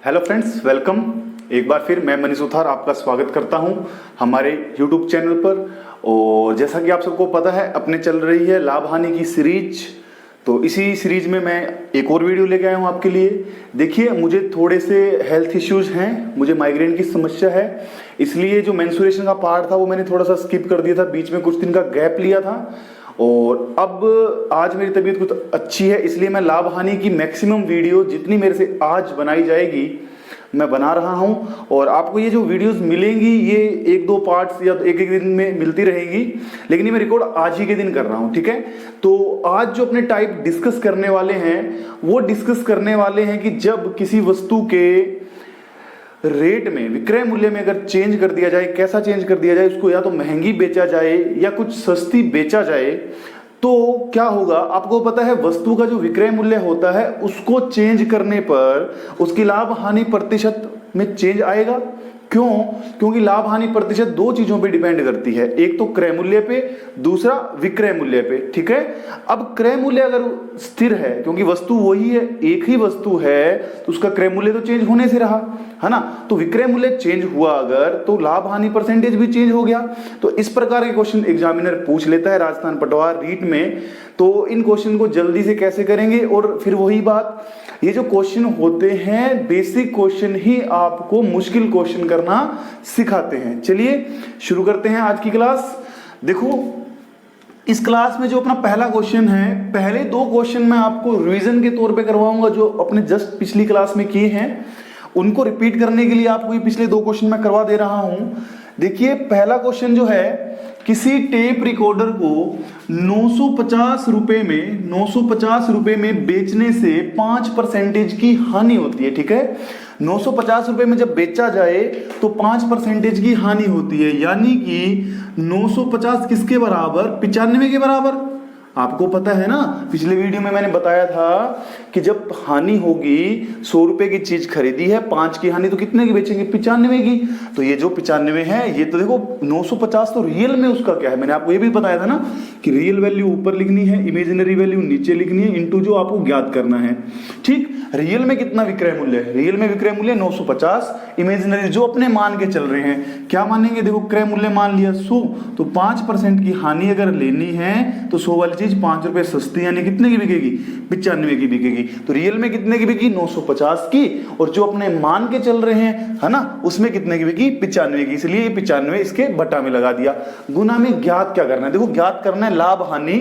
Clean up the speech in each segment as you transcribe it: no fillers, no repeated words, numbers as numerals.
Hello friends, welcome. एक बार फिर मैं मनीष उथार आपका स्वागत करता हूं हमारे यूट्यूब चैनल पर। और जैसा कि आप सबको पता है, अपने चल रही है लाभ हानि की सीरीज। तो इसी सीरीज में मैं एक और वीडियो लेके आया हूं आपके लिए। देखिए, मुझे थोड़े से हेल्थ इश्यूज हैं, मुझे माइग्रेन की समस्या है, इसलिए जो मेंस्ट्रुएशन का पार्ट था वो मैंने थोड़ा सा स्किप कर दिया था, बीच में कुछ दिन का गैप लिया था। और अब आज मेरी तबीयत कुछ अच्छी है, इसलिए मैं लाभ हानि की मैक्सिमम वीडियो जितनी मेरे से आज बनाई जाएगी मैं बना रहा हूं। और आपको ये जो वीडियोस मिलेंगी ये एक दो पार्ट्स या एक एक दिन में मिलती रहेगी, लेकिन ये मैं रिकॉर्ड आज ही के दिन कर रहा हूं, ठीक है। तो आज जो अपने टाइप डिस्कस करने वाले हैं वो डिस्कस करने वाले हैं कि जब किसी वस्तु के रेट में, विक्रय मूल्य में अगर चेंज कर दिया जाए, कैसा चेंज कर दिया जाए, उसको या तो महंगी बेचा जाए या कुछ सस्ती बेचा जाए, तो क्या होगा। आपको पता है, वस्तु का जो विक्रय मूल्य होता है उसको चेंज करने पर उसकी लाभ हानि प्रतिशत में चेंज आएगा। क्यों? क्योंकि लाभ हानि प्रतिशत दो चीजों पे डिपेंड करती है, एक तो क्रय मूल्य पे, दूसरा विक्रय मूल्य पे, ठीक है। अब क्रय मूल्य अगर स्थिर है, क्योंकि वस्तु वही है, एक ही वस्तु है, तो उसका क्रय मूल्य तो चेंज होने से रहा है ना। तो विक्रय मूल्य चेंज हुआ अगर, तो लाभ हानि परसेंटेज भी चेंज हो गया। तो इस प्रकार के क्वेश्चन एग्जामिनर पूछ लेता है राजस्थान पटवार रीट में। तो इन क्वेश्चन को जल्दी से कैसे करेंगे, और फिर वही बात, ये जो क्वेश्चन होते हैं बेसिक क्वेश्चन ही आपको मुश्किल क्वेश्चन करना सिखाते हैं। चलिए शुरू करते हैं आज की क्लास। देखो, इस क्लास में जो अपना पहला क्वेश्चन है, पहले दो क्वेश्चन मैं आपको रिवीजन के तौर पे करवाऊंगा, जो अपने जस्ट पिछली क्लास में किए हैं उनको रिपीट करने के लिए आपको ये पिछले दो क्वेश्चन मैं करवा दे रहा हूं। देखिए, पहला क्वेश्चन जो है, किसी टेप रिकॉर्डर को 950 रुपए में बेचने से 5% की हानि होती है, ठीक है। 950 रुपए में जब बेचा जाए तो 5% की हानि होती है, यानी कि 950 किसके बराबर? 95 के बराबर। आपको पता है ना, पिछले वीडियो में मैंने बताया था कि जब हानि होगी, 100 रुपए की चीज खरीदी है, 5 की हानि, तो कितने की बेचेंगे? 95 की। तो ये जो 95 है, ये तो देखो 950 तो रियल में उसका क्या है, मैंने आपको ये भी बताया था ना कि रियल वैल्यू ऊपर लिखनी है, इमेजिनरी वैल्यू नीचे लिखनी है, इनटू जो आपको ज्ञात करना है, ठीक। रियल में कितना विक्रय मूल्य है? रियल में विक्रय मूल्य 950, इमेजिनरी जो अपने मान के चल रहे हैं, क्या मानेंगे? देखो, क्रय मूल्य मान लिया 100, तो 5% की हानि अगर लेनी है तो 100 वाली चीज 5 रुपए सस्ती, यानी कितने की बिकेगी? 95 की बिकेगी। तो रियल में कितने की बिकी? 950 की। और जो अपने मान के चल रहे हैं, है ना, उसमें कितने की बिकी? 95 की। इसलिए 95 इसके बटा में लगा दिया। गुना में ज्ञात क्या करना है? देखो, ज्ञात करना है लाभ हानि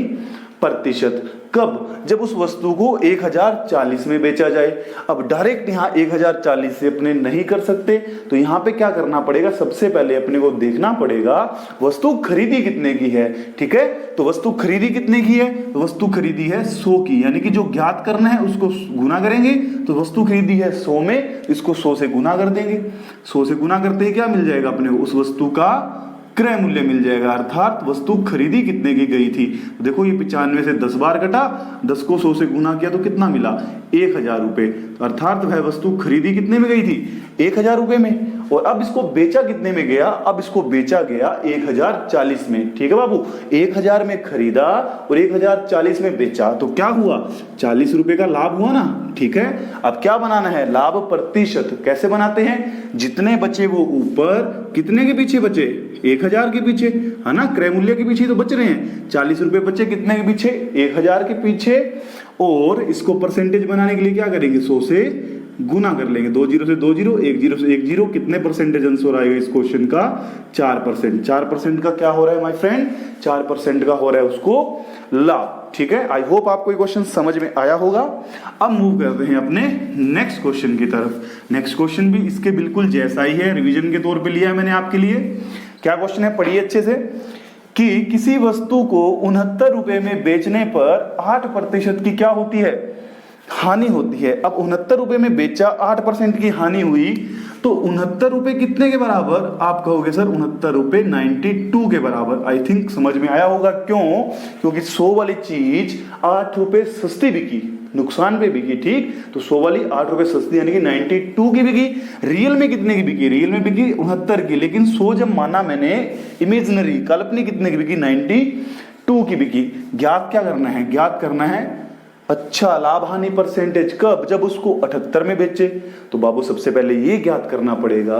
प्रतिशत। कब? जब उस वस्तु को 1040 में बेचा जाए। अब डायरेक्ट यहां 1040 से अपने नहीं कर सकते, तो यहां पे क्या करना पड़ेगा? सबसे पहले अपने को देखना पड़ेगा वस्तु खरीदी कितने की है, ठीक है। तो वस्तु खरीदी कितने की है? तो वस्तु खरीदी है 100 की, यानी कि जो ज्ञात करना है उसको गुना करेंगे। तो वस्तु खरीदी है 100 में, इसको 100 से गुना कर देंगे। 100 से गुना करते ही क्या मिल जाएगा अपने को? उस वस्तु का क्रय मूल्य मिल जाएगा, अर्थात वस्तु खरीदी कितने की गई थी। तो देखो, ये 95 से 10 बार कटा, 10 को 100 से गुना किया तो कितना मिला? 1000 रुपए। अर्थात वह वस्तु खरीदी कितने में गई थी? 1000 रुपए में। और अब इसको बेचा कितने में गया? अब इसको बेचा गया 1040 में, ठीक है बाबू। 1000 में खरीदा और 1040 में बेचा, तो क्या हुआ? 40 रुपए का लाभ हुआ ना, ठीक है। अब क्या बनाना है? लाभ प्रतिशत। कैसे बनाते हैं? जितने बचे वो ऊपर, कितने के पीछे बचे? 1000 के पीछे, है ना, क्रय मूल्य के पीछे तो बच रहे हैं। 40 रुपए बचे कितने के पीछे? 1000 के पीछे। और इसको परसेंटेज बनाने के लिए क्या करेंगे? 100 से गुना कर लेंगे। 2 जीरो से 2 जीरो, 1 जीरो से 1 जीरो। कितने परसेंटेज आंसर आएगा इस क्वेश्चन का? 4%। 4% का क्या हो रहा है माय फ्रेंड? 4% का हो रहा है उसको लाभ, ठीक है। आई होप आपको ये क्वेश्चन समझ में आया होगा। अब मूव करते हैं अपने नेक्स्ट क्वेश्चन की तरफ। नेक्स्ट क्वेश्चन भी इसके बिल्कुल जैसा ही है, रिवीजन के तौर पे लिया है मैंने आपके लिए। क्या क्वेश्चन है, पढ़िए अच्छे से। कि किसी वस्तु को 69 रुपए में बेचने पर 8% की क्या होती है? हानि होती है। अब 69 रुपए में बेचा, 8% की हानि हुई, तो 69 रुपए कितने के बराबर? आप कहोगे सर 69 रुपए 92 के बराबर। आई थिंक समझ में आया होगा। क्यों? क्योंकि 100 वाली चीज 8 रुपए सस्ती बिकी, नुकसान पे बिकी, ठीक। तो 100 वाली 8 रुपए सस्ती, यानी कि 92 की बिकी। रियल में कितने की बिकी? रियल में बिकी 69 की, लेकिन 100 जब माना मैंने, इमेजिनरी काल्पनिक कितने की बिकी? 92 की बिकी। ज्ञात क्या करना है? ज्ञात करना है अच्छा, लाभ हानि परसेंटेज कब? जब उसको 78 में बेचे। तो बाबू सबसे पहले ये ज्ञात करना पड़ेगा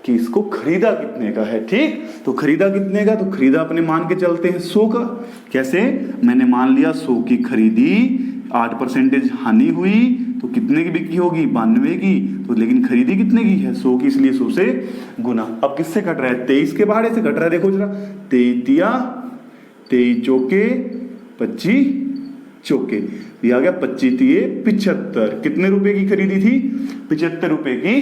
कि इसको खरीदा कितने का है। ठीक, तो खरीदा कितने का? तो खरीदा अपने मान के चलते हैं 100 का। कैसे? मैंने मान लिया 100 की खरीदी, 8% हानि हुई, तो कितने की बिक्री होगी? 92 की। तो लेकिन खरीदी कितने की है? 100 की, इसलिए 100 से गुना। अब किससे घट रहा है? 23 के भाड़े से घट रहा है। देखो जरा, 23 तिया 23 चौके 25 चौके, ये आ गया 25 तिये 75। कितने रुपए की खरीदी थी? 75 रुपए की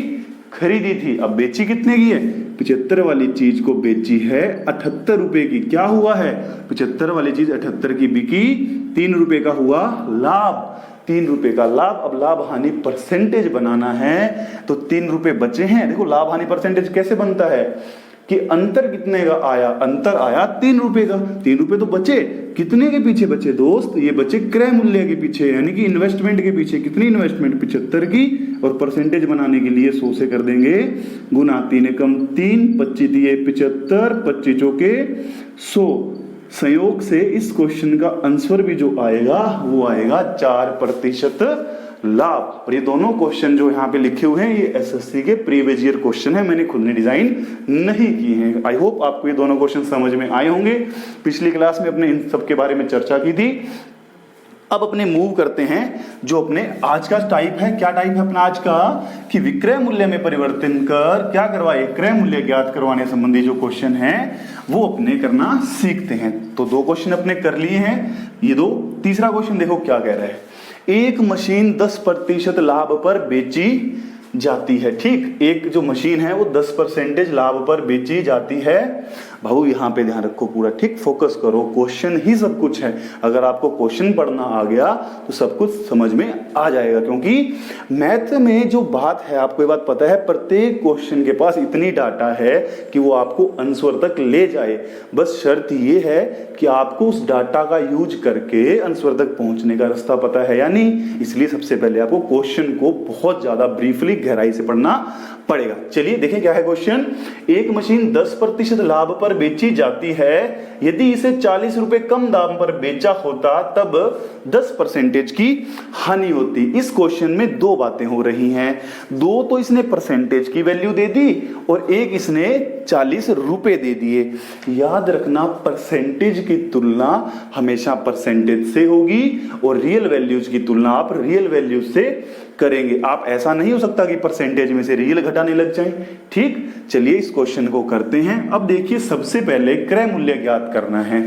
खरीदी थी। अब बेची कितने की है? 75 वाली चीज को बेची है 78 रुपए की। क्या हुआ है? 75 वाली चीज 78 की बिकी, 3 रुपए का हुआ लाभ। 3 रुपए का लाभ। अब लाभ हानि परसेंटेज बनाना है, तो 3 रुपए बचे हैं। देखो लाभ हानि परसेंटेज कैसे बनता है कि अंतर कितने का आया? अंतर आया 3 रुपए का। 3 रुपए तो बचे, कितने के पीछे बचे दोस्त? ये बचे क्रय मूल्य के पीछे, यानी कि इन्वेस्टमेंट के पीछे। कितनी इन्वेस्टमेंट? 75 की। और परसेंटेज बनाने के लिए 100 से कर देंगे गुना। 3 एकम 3, 25 दिए 75, 25 चौके 100। संयोग से इस क्वेश्चन का आंसर भी जो आएगा वो आएगा 4% लाभ। और ये दोनों क्वेश्चन जो यहाँ पे लिखे हुए हैं ये एसएससी के प्रीवियस ईयर क्वेश्चन है, मैंने खुद ने डिजाइन नहीं किए हैं। आई होप आपको ये दोनों क्वेश्चन समझ में आए होंगे। पिछली क्लास में अपने इन सब के बारे में चर्चा की थी। अब अपने मूव करते हैं जो अपने आज का टाइप है। क्या टाइप है अपना आज का? कि विक्रय मूल्य में परिवर्तन कर क्या करवाए? क्रय मूल्य ज्ञात करवाने संबंधी जो क्वेश्चन है वो अपने करना सीखते हैं। तो 2 क्वेश्चन अपने कर लिए हैं ये 2। तीसरा क्वेश्चन देखो क्या कह रहा है। एक मशीन 10% लाभ पर बेची जाती है। ठीक, एक जो मशीन है वो 10% लाभ पर बेची जाती है। भाऊ यहाँ पे ध्यान रखो पूरा, ठीक, फोकस करो। क्वेश्चन ही सब कुछ है। अगर आपको क्वेश्चन पढ़ना आ गया तो सब कुछ समझ में आ जाएगा, क्योंकि मैथ में जो बात है आपको ये बात पता है, प्रत्येक क्वेश्चन के पास इतनी डाटा है कि वो आपको आंसर तक ले जाए। बस शर्त ये है कि आपको उस डाटा का यूज करके आंसर तक पहुंचने का रास्ता पता है या नहीं। इसलिए सबसे पहले आपको क्वेश्चन को बहुत ज्यादा ब्रीफली गहराई से पढ़ना पड़ेगा। चलिए देखें क्या है क्वेश्चन। एक मशीन 10% लाभ पर बेची जाती है। यदि इसे 40 रुपए कम दाम पर बेचा होता तब 10% की हानि होती। इस क्वेश्चन में 2 बातें हो रही हैं। 2 तो इसने परसेंटेज की वैल्यू दे दी और एक इसने 40 रुपए दे दिए। याद रखना परसेंटेज की तुलना हमेशा परसेंटेज से होगी और रियल वैल्यूज की तुलना आप रियल वैल्यूज से करेंगे। आप ऐसा नहीं हो सकता कि परसेंटेज में से रियल घटाने लग जाएं। ठीक, चलिए इस क्वेश्चन को करते हैं। अब देखिए सबसे पहले क्रय मूल्य ज्ञात करना है।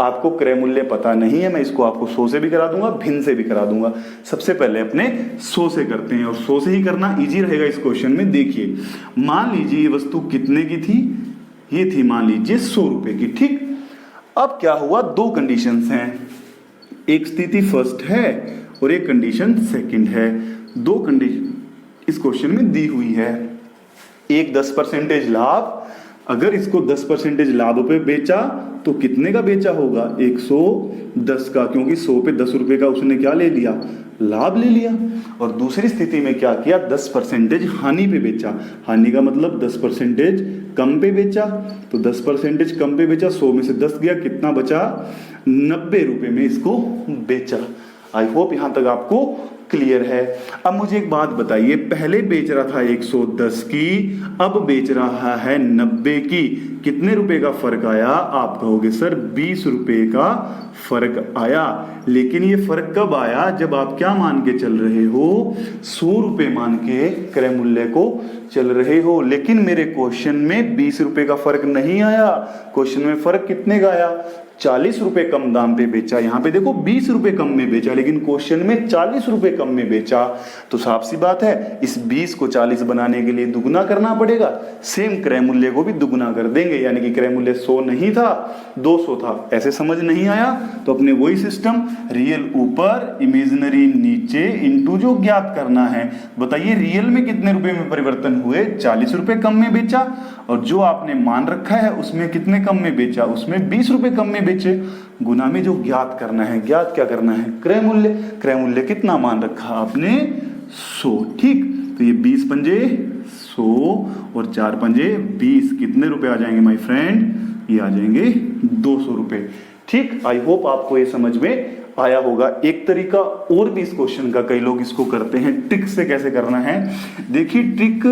आपको क्रय मूल्य पता नहीं है, मैं इसको आपको 100 से भी करा दूंगा, भिन्न से भी करा दूंगा। सबसे पहले अपने 100 से करते हैं और 100 से ही करना इजी रहेगा इस क्वेश्चन में। देखिए मान लीजिए ये वस्तु कितने की थी? ये थी मान लीजिए 100 रुपए की। ठीक, अब क्या हुआ? 2 कंडीशंस हैं। एक स्थिति फर्स्ट है और एक कंडीशन सेकंड है। 2 कंडीशन इस क्वेश्चन में दी हुई है। एक 10% लाभ, अगर इसको 10% लाभ पे बेचा तो कितने का बेचा होगा? 110 का, क्योंकि 100 पे 10 रुपए का उसने क्या ले लिया? लाभ ले लिया। और दूसरी स्थिति में क्या किया? 10% हानि पे बेचा। हानि का मतलब 10% कम पे बेचा। तो 10% कम पे बेचा, 100 में से 10 गया, कितना बचा? 90 रुपए में इसको बेचा। आई होप यहां तक आपको क्लियर है। अब मुझे एक बात बताइए, पहले बेच रहा था 110 की, अब बेच रहा है 90 की, कितने रुपए का फर्क आया? आप कहोगे सर 20 रुपए का फर्क आया। लेकिन ये फर्क कब आया? जब आप क्या मान के चल रहे हो? 100 रुपए मान के क्रय मूल्य को चल रहे हो। लेकिन मेरे क्वेश्चन में 20 रुपए का फर्क नहीं आया। क्वेश्चन में फर्क कितने का आया? 40 रुपए कम दाम पे बेचा। यहाँ पे देखो 20 रुपए कम में बेचा, लेकिन क्वेश्चन में 40 रुपए कम में बेचा। तो साफ सी बात है, इस 20 को 40 बनाने के लिए दुगुना करना पड़ेगा। सेम क्रय मूल्य को भी दुगुना कर देंगे, यानी कि क्रय मूल्य 100 नहीं था 200 था। ऐसे समझ नहीं आया तो अपने वही सिस्टम, रियल ऊपर इमेजिनरी नीचे इंटू जो ज्ञात करना है। बताइए रियल में कितने रुपए में परिवर्तन हुए? 40 रुपए कम में बेचा। और जो आपने मान रखा है उसमें कितने कम में बेचा? उसमें 20 रुपए कम में बेचे। गुना में जो ज्ञात करना है, ज्ञात क्या करना है? क्रय मूल्य। क्रय मूल्य कितना मान रखा आपने? 100। ठीक, तो ये 20 पंजे 100 और 4 पंजे 20, कितने रुपए आ जाएंगे माय फ्रेंड? ये आ जाएंगे 200 रुपए। ठीक, आई होप आपको ये समझ में आया होगा। एक तरीका और भी इस क्वेश्चन का, कई लोग इसको करते हैं, ट्रिक से कैसे करना है। देखिए ट्रिक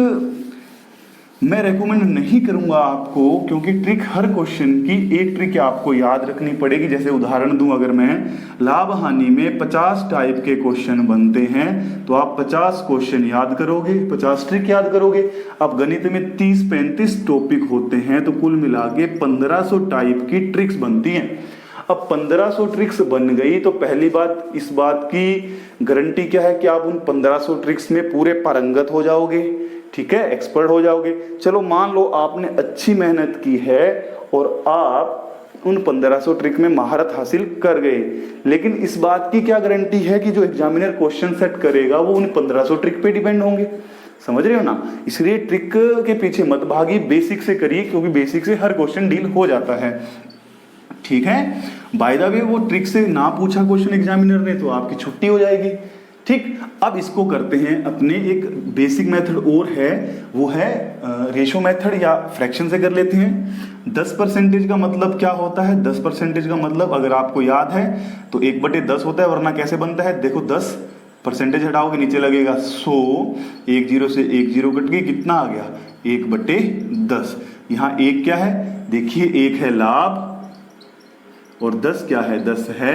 मैं रेकमेंड नहीं करूंगा आपको, क्योंकि ट्रिक हर क्वेश्चन की एक ट्रिक आपको याद रखनी पड़ेगी। जैसे उदाहरण दूं, अगर मैं लाभ हानि में 50 टाइप के क्वेश्चन बनते हैं तो आप 50 क्वेश्चन याद करोगे, 50 ट्रिक याद करोगे। अब गणित में 30-35 टॉपिक होते हैं, तो कुल मिला के 1500 टाइप की ट्रिक्स बनती हैं। अब 1500 ट्रिक्स बन गई तो पहली बात, इस बात की गारंटी क्या है कि आप उन 1500 ट्रिक्स में पूरे पारंगत हो जाओगे, ठीक है, एक्सपर्ट हो जाओगे। चलो मान लो आपने अच्छी मेहनत की है और आप उन 1500 ट्रिक में महारत हासिल कर गए, लेकिन इस बात की क्या गारंटी है कि जो एग्जामिनर क्वेश्चन सेट करेगा वो उन 1500 ट्रिक पे डिपेंड होंगे। समझ रहे हो ना? इसलिए ट्रिक के पीछे मत भागी, बेसिक से करिए, क्योंकि बेसिक से हर क्वेश्चन डील हो जाता है, ठीक है। बाय द वे वो ट्रिक से ना पूछा क्वेश्चन एग्जामिनर ने तो आपकी छुट्टी हो जाएगी, ठीक। अब इसको करते हैं अपने, एक बेसिक मेथड और है, वो है रेशो मेथड या फ्रैक्शन से कर लेते हैं। 10% का मतलब क्या होता है? 10% का मतलब अगर आपको याद है तो 1/10 होता है, वरना कैसे बनता है? देखो 10% हटाओगे नीचे लगेगा 100, 1 0 से 1 0 कट गई, कितना आ गया? 1/10। यहाँ 1 क्या है? देखिए 1 है लाभ और 10 क्या है? 10 है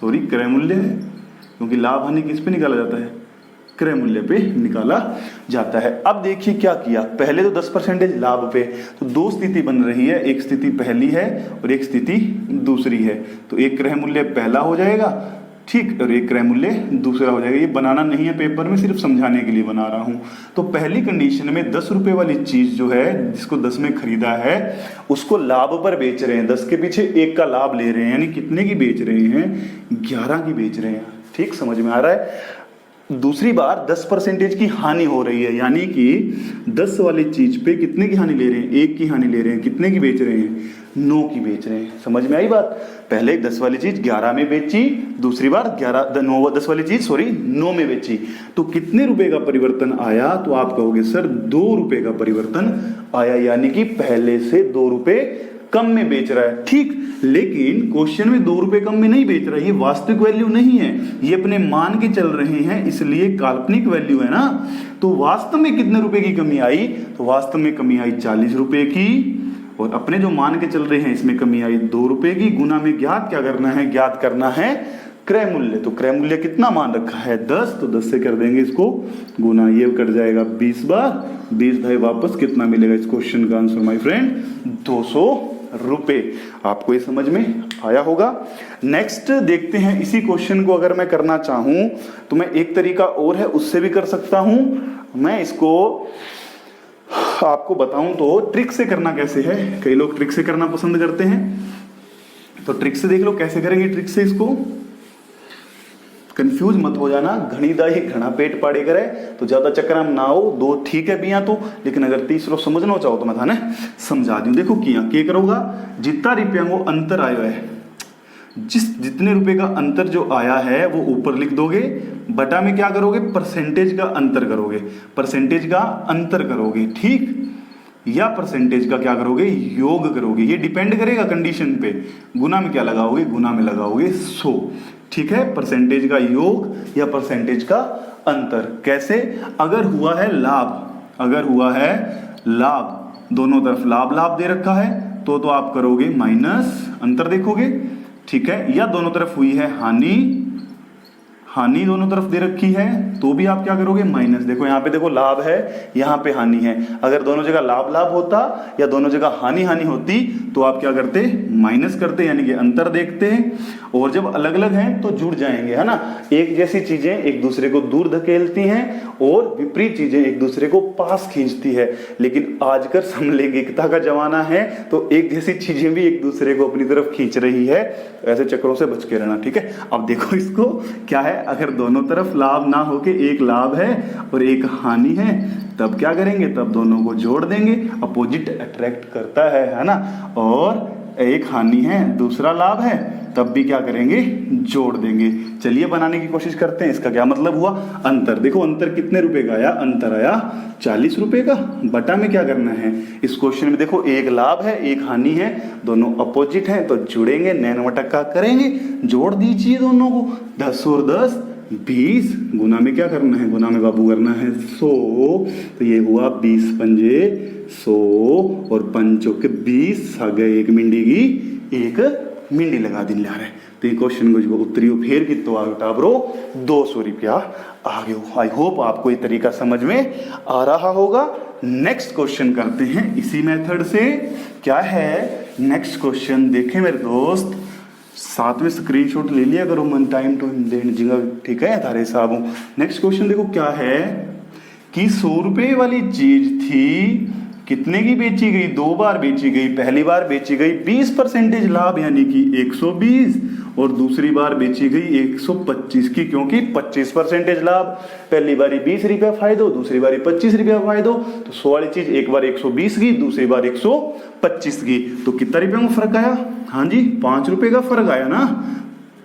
क्रय मूल्य है, क्योंकि लाभ हानि किस पे निकाला जाता है? क्रय मूल्य पे निकाला जाता है। अब देखिए क्या किया, पहले तो 10% लाभ पे, तो दो स्थिति बन रही है, एक स्थिति पहली है और एक स्थिति दूसरी है। तो एक क्रय मूल्य पहला हो जाएगा, ठीक, और एक क्रय मूल्य दूसरा हो जाएगा। ये बनाना नहीं है पेपर में, सिर्फ समझाने के लिए बना रहा हूं। तो पहली कंडीशन में 10 रुपए वाली चीज जो है, जिसको 10 में खरीदा है, उसको लाभ पर बेच रहे हैं। 10 के पीछे 1 का लाभ ले रहे हैं, यानी कितने की बेच रहे हैं? 11 की बेच रहे हैं, ठीक, समझ में आ रहा है। दूसरी बार 10% की हानि हो रही है, यानी कि 10 वाली चीज पे कितने की हानि ले रहे हैं? 1 की हानि ले रहे हैं। कितने की बेच रहे हैं? 9 की बेच रहे हैं। समझ में आई बात? पहले 10 वाली चीज 11 में बेची, दूसरी बार 10 वाली चीज 9 में बेची, तो कितने रुपए का परिवर्तन आया? तो आप कहोगे सर 2 रुपए का परिवर्तन आया, यानी कि पहले से 2 रुपए कम में बेच रहा है, ठीक। लेकिन क्वेश्चन में 2 रुपए कम में नहीं बेच रहा है, ये वास्तविक वैल्यू नहीं है, ये अपने मान के चल रहे हैं, इसलिए काल्पनिक वैल्यू है ना। तो वास्तव में कितने रुपए की कमी आई? तो वास्तव में कमी आई 40 रुपए की, और अपने जो मान के चल रहे हैं इसमें कमी आई 2 रुपए की। गुना में ज्ञात क्या करना है? ज्ञात करना है क्रय मूल्य। तो क्रय मूल्य कितना मान रखा है? 10, तो 10 से कर देंगे इसको गुना, ये कट जाएगा 20 बार, 20 भाई वापस कितना मिलेगा? इस क्वेश्चन का आंसर माय फ्रेंड 200 रुपए। आपको ये समझ में आया होगा। नेक्स्ट देखते हैं, इसी क्वेश्चन को अगर मैं करना चाहूं तो मैं एक तरीका और है, उससे भी कर सकता हूं। मैं इसको आपको बताऊं तो ट्रिक से करना कैसे है। कई लोग ट्रिक से करना पसंद करते हैं, तो ट्रिक से देख लो कैसे करेंगे। ट्रिक से इसको कंफ्यूज मत हो जाना, घनी दाई घना पेट पाड़े करे, तो ज्यादा चक्कर ना हो। 2 ठीक है बिया तो, लेकिन अगर तीसरो समझना चाहो तो मैं थाने समझा दूं। देखो किया के करोगा, जितना रुपया वो अंतर आयो है, जितने रुपए का अंतर जो आया है वो ऊपर लिख दोगे, बटा में क्या करोगे? परसेंटेज का अंतर करोगे, परसेंटेज का अंतर करोगे, ठीक, या परसेंटेज का क्या करोगे? योग करोगे। ये डिपेंड करेगा कंडीशन पे। गुना में क्या लगाओगे? गुना में लगाओगे 100, ठीक है। परसेंटेज का योग या परसेंटेज का अंतर। कैसे? अगर हुआ है लाभ, अगर हुआ है लाभ, दोनों तरफ लाभ लाभ दे रखा है, तो आप करोगे माइनस, अंतर देखोगे, ठीक है। या दोनों तरफ हुई है हानि, हानि दोनों तरफ दे रखी है, तो भी आप क्या करोगे? माइनस। देखो यहाँ पे देखो लाभ है, यहाँ पे हानि है। अगर दोनों जगह लाभ लाभ होता या दोनों जगह हानि हानि होती तो आप क्या करते? माइनस करते, यानी कि अंतर देखते हैं। और जब अलग अलग हैं तो जुड़ जाएंगे, है ना। एक जैसी चीजें एक दूसरे को दूर धकेलती हैं और विपरीत चीजें एक दूसरे को पास खींचती है। लेकिन आजकल समलैंगिकता का जमाना है, तो एक जैसी चीजें भी एक दूसरे को अपनी तरफ खींच रही है। ऐसे चक्रों से बच के रहना, ठीक है। अब देखो इसको क्या है, अगर दोनों तरफ लाभ ना होके एक लाभ है और एक हानि है, तब क्या करेंगे? तब दोनों को जोड़ देंगे, अपोजिट अट्रैक्ट करता है ना। और एक हानि है, दूसरा लाभ है, तब भी क्या करेंगे, जोड़ देंगे। चलिए बनाने की कोशिश करते हैं। इसका क्या मतलब हुआ, अंतर। देखो अंतर कितने रुपए का आया, अंतर आया 40 रुपए का। बटा में क्या करना है, इस क्वेश्चन में देखो एक लाभ है एक हानि है, दोनों अपोजिट हैं, तो जुड़ेंगे, नैन बटा करेंगे, जोड़ दीजिए दोनों को। 10 और 10 20, गुना में क्या करना है, गुना में बाबू करना है 100, तो ये हुआ 20 पंजे 100 और पंचों के 20 आ गए, एक मिंडी की एक मिंडी लगा दिन ला रहे। तो ये क्वेश्चन को जो उत्तरी फिर की तो टाबरो 200 रुपया आ गयो। आई होप आपको ये तरीका समझ में आ रहा होगा। नेक्स्ट क्वेश्चन करते हैं इसी मेथड से। क्या है नेक्स्ट क्वेश्चन, देखें मेरे दोस्त, साथ में स्क्रीनशॉट ले लिया करो, मन टाइम टू देगा, ठीक है तारे साहब। नेक्स्ट क्वेश्चन देखो क्या है कि 100 रुपए वाली चीज थी, कितने की बेची गई, 2 बार बेची गई। पहली बार बेची गई 20% लाभ यानी कि 120, और दूसरी बार बेची गई 125 की, क्योंकि 25% लाभ। पहली बारी 20 रुपया फायदो, दूसरी बारी 25 रुपया फायदो। तो 100 वाली चीज एक बार 120 की, दूसरी बार 125 की, तो कितना रुपये में फर्क आया, हाँ जी 5 रुपए का फर्क आया ना।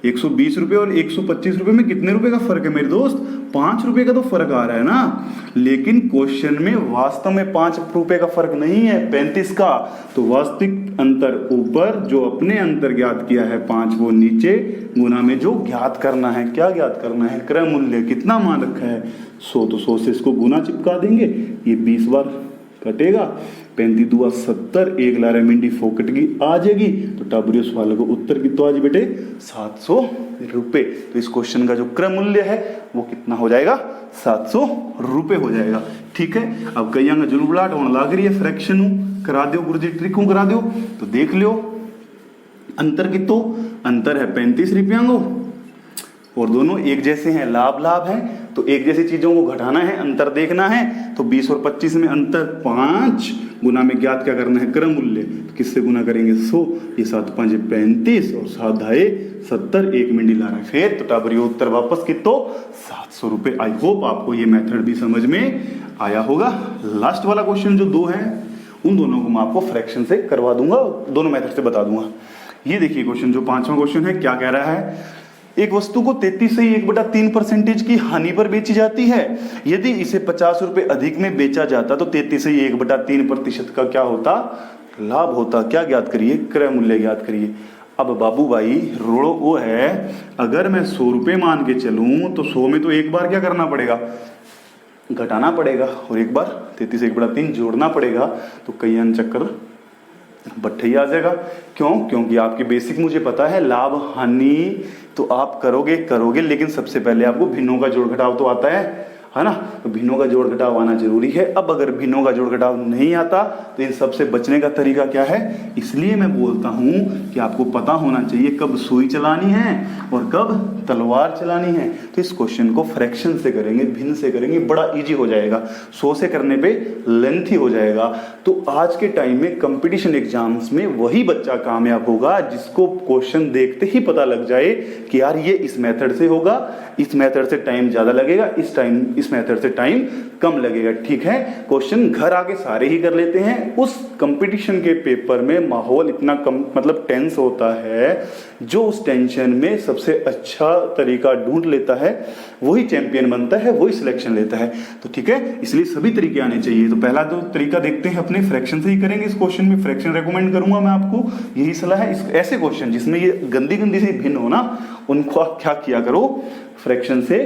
120 रुपए और 125 रुपए में कितने रुपए का फर्क है मेरे दोस्त, 5 रुपए का तो फर्क आ रहा है ना। लेकिन क्वेश्चन में वास्तव में 5 रुपए का फर्क नहीं है, 35 का। तो वास्तविक अंतर ऊपर, जो अपने अंतर ज्ञात किया है 5 वो नीचे, गुना में जो ज्ञात करना है, क्या ज्ञात करना है, क्रय मूल्य कितना मान रखा है 100, तो 100 से इसको गुना चिपका देंगे, ये 20 बार कटेगा, 35 दुआ 70, एक लारे मिंडी फोकट की आ जाएगी। तो टाबरियो सवाल को उत्तर कितना आज बेटे 700 रुपए। तो इस क्वेश्चन का जो क्रय मूल्य है वो कितना हो जाएगा, 700 रुपए हो जाएगा। ठीक है, अब कई अंग जुलबुलाट होने लग रही है, फ्रैक्शन करा दो गुरुजी, ट्रिक करा दो, तो देख लो अंतर कितो, अंतर है 35 रुपया और दोनों एक जैसे हैं, लाभ लाभ है, तो एक जैसी चीजों को घटाना है, अंतर देखना है। तो 20 और 25 में अंतर 5, गुना में ज्ञात क्या करना है, क्रय मूल्य, तो किससे गुना करेंगे 100, ये 7 5 35 और 7 ढाई 70, एक मिनट ला रहा है फिर। तो टाबरियो उत्तर वापस कितो 700 रुपए। आई होप आपको ये मेथड भी समझ में आया होगा। लास्ट वाला क्वेश्चन जो 2 है उन दोनों को मैं आपको फ्रैक्शन से करवा दूंगा, दोनों मेथड से बता दूंगा। ये देखिए क्वेश्चन जो 5वां क्वेश्चन है, क्या कह रहा है, एक वस्तु को 33 से 1/3% की हानि पर बेची जाती है। यदि इसे 50 रुपए अधिक में बेचा जाता तो 33 से 1/3% का क्या होता, लाभ होता। क्या ज्ञात करिए, क्रय मूल्य ज्ञात करिए। अब बाबू भाई रोड़ो वो है, अगर मैं 100 रुपए मान के चलूं तो 100 में तो एक बार क्या करना पड़ेगा, घटाना पड़ेगा, और एक बार 33 से 1/3 जोड़ना पड़ेगा। तो कई अन चक्कर बट्ठे ही आ जाएगा। क्यों, क्योंकि आपकी बेसिक मुझे पता है, लाभ हानि तो आप करोगे, लेकिन सबसे पहले आपको भिन्नों का जोड़ घटाव तो आता है ना, तो भिन्नों का जोड़ घटाव आना जरूरी है। अब अगर भिन्नों का जोड़ घटाव नहीं आता तो इन सबसे बचने का तरीका क्या है, इसलिए मैं बोलता हूं कि आपको पता होना चाहिए कब सुई चलानी है और कब तलवार चलानी है। तो इस क्वेश्चन को फ्रैक्शन से करेंगे, भिन्न से करेंगे, बड़ा इजी हो जाएगा। 100 से करने पे लेंथी हो जाएगा। तो आज के टाइम में कंपटीशन एग्जाम्स में वही बच्चा कामयाब होगा जिसको क्वेश्चन देखते ही पता लग जाए कि यार ये इस मेथड से होगा, इस मेथड से टाइम ज्यादा लगेगा, इस मेथड से टाइम कम लगेगा। ठीक है, क्वेश्चन घर आके सारे ही कर लेते हैं। उस कंपटीशन के पेपर में माहौल इतना कम मतलब टेंस होता है, जो उस टेंशन में सबसे अच्छा तरीका ढूंढ लेता है वही चैंपियन बनता है, वही सिलेक्शन लेता है। तो ठीक है, इसलिए सभी तरीके आने चाहिए। तो पहला तो तरीका देखते हैं अपने, फ्रैक्शन से ही करेंगे। इस क्वेश्चन में फ्रैक्शन रेकमेंड करूंगा मैं आपको, यही सलाह है। ऐसे क्वेश्चन जिसमें ये गंदी गंदी से भिन्न हो ना, उनको आप क्या किया करो, फ्रैक्शन से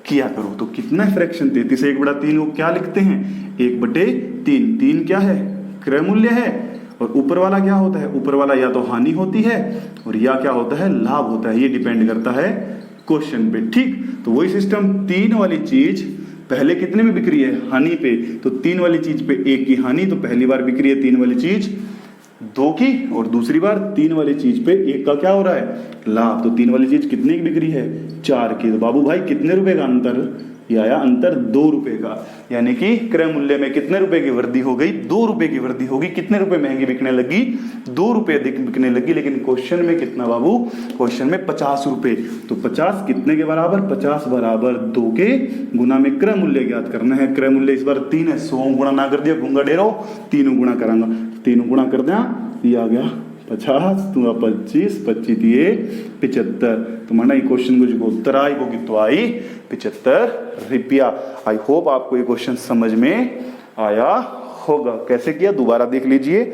किया करो। तो कितना फ्रैक्शन, 33 से 1/3 को क्या लिखते हैं, 1/3। 3 क्या है, क्रय मूल्य है, और ऊपर वाला क्या होता है, ऊपर वाला या तो हानि होती है और या क्या होता है, लाभ होता है। ये डिपेंड करता है क्वेश्चन पे। ठीक, तो वही सिस्टम, 3 वाली चीज पहले कितने में बिक्री है, हानि पे, तो 3 वाली चीज पे 1 की हानि, तो पहली बार बिक्री है 3 वाली चीज 2 की, और दूसरी बार 3 वाली चीज पे 1 का क्या हो रहा है, लाभ। तो 3 वाली चीज कितने की बिक्री है, 4 की। तो बाबू भाई कितने रुपए का अंतर, ये आया अंतर 2 रुपए का, यानी कि क्रय मूल्य में कितने रुपए की वृद्धि हो गई, 2 रुपए की वृद्धि होगी। कितने रुपए महंगी बिकने लगी, 2 रुपए अधिक बिकने लगी। लेकिन क्वेश्चन में कितना बाबू, क्वेश्चन में 50 रुपए, तो 50 कितने के बराबर, 50 बराबर 2 के गुना में क्रय मूल्य ज्ञात करना है। क्रय मूल्य इस बार 3 है, 100 गुणा ना कर दिया, घूंगा डेरो 3 गुणा करांगा, 3 गुणा कर दिया, ये आ गया 50 दूना 25, 25 दिए 75। तो माना ये क्वेश्चन को जो उत्तर आई वो कितो आई 75 रुपया। आई होप आपको ये क्वेश्चन समझ में आया होगा। कैसे किया दोबारा देख लीजिए।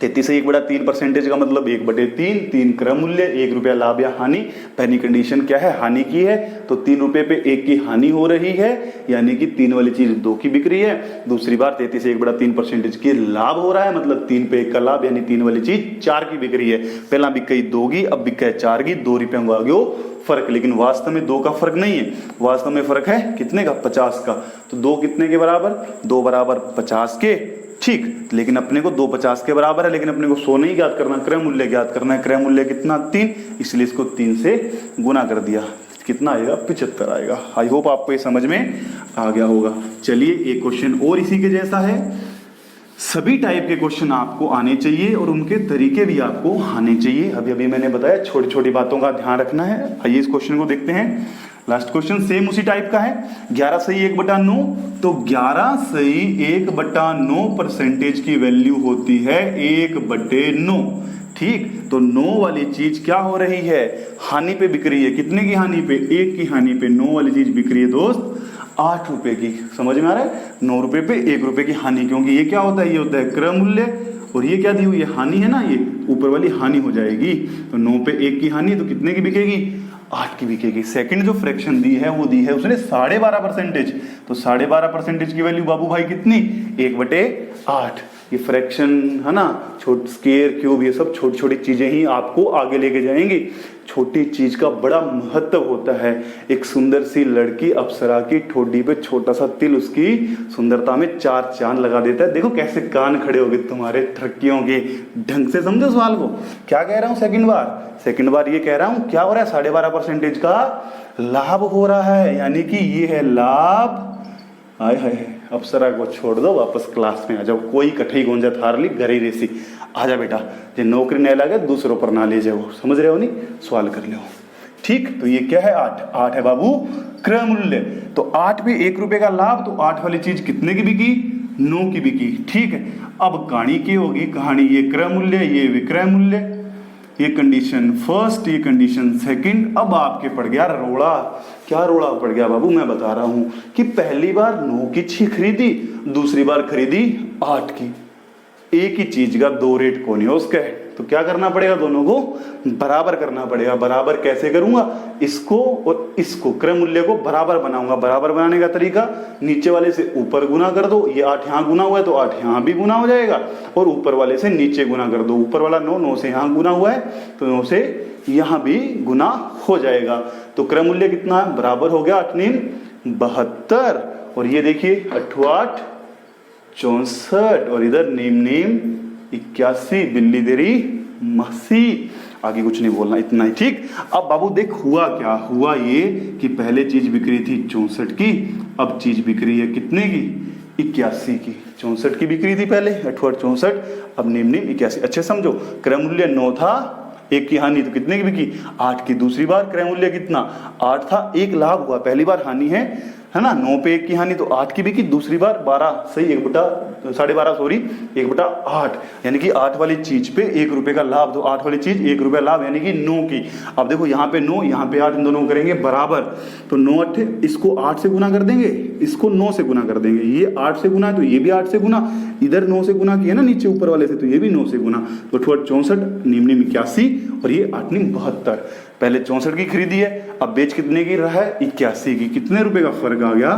33 से 1/3% का मतलब 1/3, 3 क्रम मूल्य, 1 रुपया लाभ या हानि। पहली कंडीशन क्या है, हानि की है, तो 3 रुपए पे 1 की हानि हो रही है, यानी कि 3 वाली चीज 2 की बिक रही है। दूसरी बार 33 से 1/3% की लाभ हो रहा है, मतलब 3 पे 1 का लाभ, यानी 3 वाली चीज 4 की बिक रही है। पहला बिक गई 2 की, अब बिक गया 4 की, 2 रुपये में आ गयो फर्क। लेकिन वास्तव में 2 का फर्क नहीं है, वास्तव में फर्क है कितने का, 50 का। तो 2 कितने के बराबर, 2 बराबर 50 के, ठीक। लेकिन अपने को 2 50 के बराबर है, लेकिन अपने को 100 नहीं ज्ञात करना, क्रय मूल्य ज्ञात करना है। क्रय मूल्य कितना, 3, इसलिए इसको 3 से गुना कर दिया। कितना आएगा, 75 आएगा। आई होप आपको ये समझ में आ गया होगा। चलिए एक क्वेश्चन और इसी के जैसा है। सभी टाइप के क्वेश्चन आपको आने चाहिए और उनके तरीके भी आपको आने चाहिए। अभी अभी मैंने बताया छोटी छोटी बातों का ध्यान रखना है। आइए इस क्वेश्चन को देखते हैं। लास्ट क्वेश्चन सेम उसी टाइप का है। 11 सही 1/9, तो 11 सही 1/9% की वैल्यू होती है 1/9, ठीक। तो 9 वाली चीज क्या हो रही है, हानि पे बिक रही है। कितने की हानि पे, 1 की हानि पे 9 वाली चीज बिक रही है दोस्त 8 रुपए की। समझ में आ रहा है, 9 रुपए पे 1 रुपए की हानि, क्योंकि ये क्या होता है, ये होता है क्रय मूल्य, और ये क्या दी हुई है, हानि है ना, ये ऊपर वाली हानि हो जाएगी। तो 9 पे 1 की हानि, तो कितने की बिकेगी, 8 की बिकेगी। सेकंड जो फ्रैक्शन दी है वो दी है उसने 12.5%, तो 12.5% की वैल्यू बाबू भाई कितनी, 1/8। ये फ्रैक्शन है ना, स्क्वायर क्यूब, ये सब छोटी छोटी चीजें ही आपको आगे लेके जाएंगी। छोटी चीज का बड़ा महत्व होता है। एक सुंदर सी लड़की अप्सरा की ठोडी पे छोटा सा तिल उसकी सुंदरता में 4 चांद लगा देता है। देखो कैसे कान खड़े हो गए तुम्हारे ठरकियों के। ढंग से समझो सवाल को। क्या कह रहा हूं, सेकंड बार ये कह रहा हूं, क्या हो रहा है, 12.5% का लाभ हो रहा है, यानी कि ये है लाभ। आय हाय, अप्सरा को छोड़ दो, वापस क्लास में आ जाओ। कोई कठई गोंजा थार ली घरी रेसी, आजा बेटा, जे नौकरी नहीं लगे दूसरों पर ना ले जाओ। समझ रहे हो नहीं, सवाल कर लो, ठीक। तो ये क्या है, 8 है बाबू क्रय मूल्य। तो 8 पे 1 रुपए का लाभ, तो 8 वाली चीज कितने की बिकी, 9 की बिकी, ठीक है। अब कहानी की होगी, कहानी ये क्रय मूल्य, ये विक्रय मूल्य, ये कंडीशन फर्स्ट, ये कंडीशन सेकंड। अब आपके पड़ गया रोड़ा। क्या रोड़ा पड़ गया बाबू, मैं बता रहा हूं कि पहली बार 9 की चीज खरीदी, दूसरी बार खरीदी 8 की। एक ही चीज का 2 रेट कौन है उसका, तो क्या करना पड़ेगा, दोनों को बराबर करना पड़ेगा। बराबर कैसे करूंगा, इसको और इसको, क्रय मूल्य को बराबर बनाऊंगा। बराबर बनाने का तरीका, नीचे वाले से ऊपर गुना कर दो। ये 8 यहाँ गुना हुआ है तो 8 यहाँ भी गुना हो जाएगा, और ऊपर वाले से नीचे गुना कर दो। ऊपर वाला 9 से यहाँ गुना हुआ है तो 9 से यहाँ भी गुना हो जाएगा। तो क्रय मूल्य कितना है, बराबर हो गया 8 9 72, और ये देखिए 8 8 64, और इधर नीम 81, बिल्ली देरी मसी। आगे कुछ नहीं बोलना, इतना ही, ठीक। अब बाबू देख हुआ क्या, हुआ ये कि पहले चीज बिक्री थी 64 की, अब चीज बिक्री है कितने की, 81 की। 64 की बिक्री थी पहले, 8 8 64, अब नीम 81। अच्छे समझो, क्रय मूल्य 9 था, 1 की हानि, तो कितने की बिकी, 8 की। दूसरी बार क्रय मूल्य कितना, 8 था, 1 लाभ हुआ, पहली बार हानि है ना, 9 पे 1 की हानि, तो 8 की बिकी। दूसरी बार 12 सही 1/12 सॉरी 1/8, यानी कि 8 वाली चीज पे 1 रुपए का लाभ, तो 8 वाली चीज 1 रुपया लाभ, यानी कि 9 की। अब देखो यहाँ पे 9, यहाँ पे 8, इन दोनों को करेंगे बराबर, तो 9 8, इसको 8 से गुना कर देंगे, इसको 9 से गुना कर देंगे। ये 8 से गुना, तो ये भी 8 से गुना, इधर 9 से गुना किया ना नीचे ऊपर वाले से, तो ये भी 9 से गुना। तो 8 8 64, नीम 81, और ये 8 9 72। पहले 64 की खरीदी है, अब बेच कितने की रहा है, 81 की। कितने रुपए का फर्क आ गया,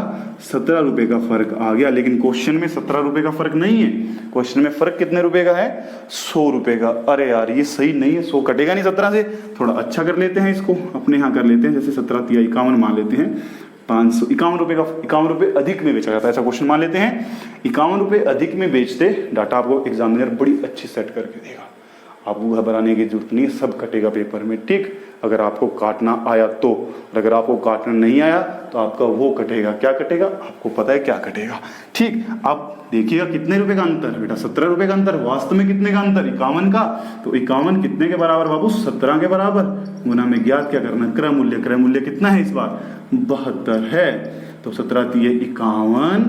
17 रुपए का फर्क आ गया। लेकिन क्वेश्चन में 17 रुपए का फर्क नहीं है, क्वेश्चन में फर्क कितने रुपए का है, 100 रुपए का। अरे यार ये सही नहीं है, 100 कटेगा नहीं 17 से। थोड़ा अच्छा कर लेते हैं इसको, अपने यहाँ कर लेते हैं, जैसे 17 तिया 51 मान लेते हैं, 551 रुपए का, 51 रुपए अधिक में बेचा जाता है, ऐसा क्वेश्चन मान लेते हैं। 51 रुपए अधिक में बेचते, डाटा आपको एग्जामिनर बड़ी अच्छी सेट करके देगा, आपको घबराने की जरूरत नहीं है, सब कटेगा पेपर में, ठीक। अगर आपको काटना आया तो, और अगर आपको काटना नहीं आया तो आपका वो कटेगा। क्या कटेगा, आपको पता है क्या कटेगा, ठीक। अब देखिएगा कितने रुपए का अंतर बेटा, 17 रुपए का अंतर। वास्तव में कितने का अंतर, 51 का। तो 51 कितने के बराबर बाबू, 17 के बराबर। गुना में ज्ञात क्या करना, क्रय मूल्य। क्रय मूल्य कितना है इस बार, 72 है। तो 17 तिये 51,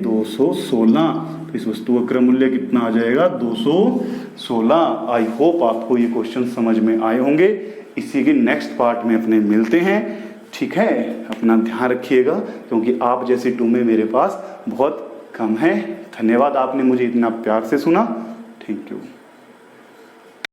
216, तो इस वस्तु का क्रम मूल्य कितना आ जाएगा 216। आई होप आपको ये क्वेश्चन समझ में आए होंगे। इसी के नेक्स्ट पार्ट में अपने मिलते हैं, ठीक है। अपना ध्यान रखिएगा, क्योंकि आप जैसे टूमे मेरे पास बहुत कम है। धन्यवाद, आपने मुझे इतना प्यार से सुना। Thank you.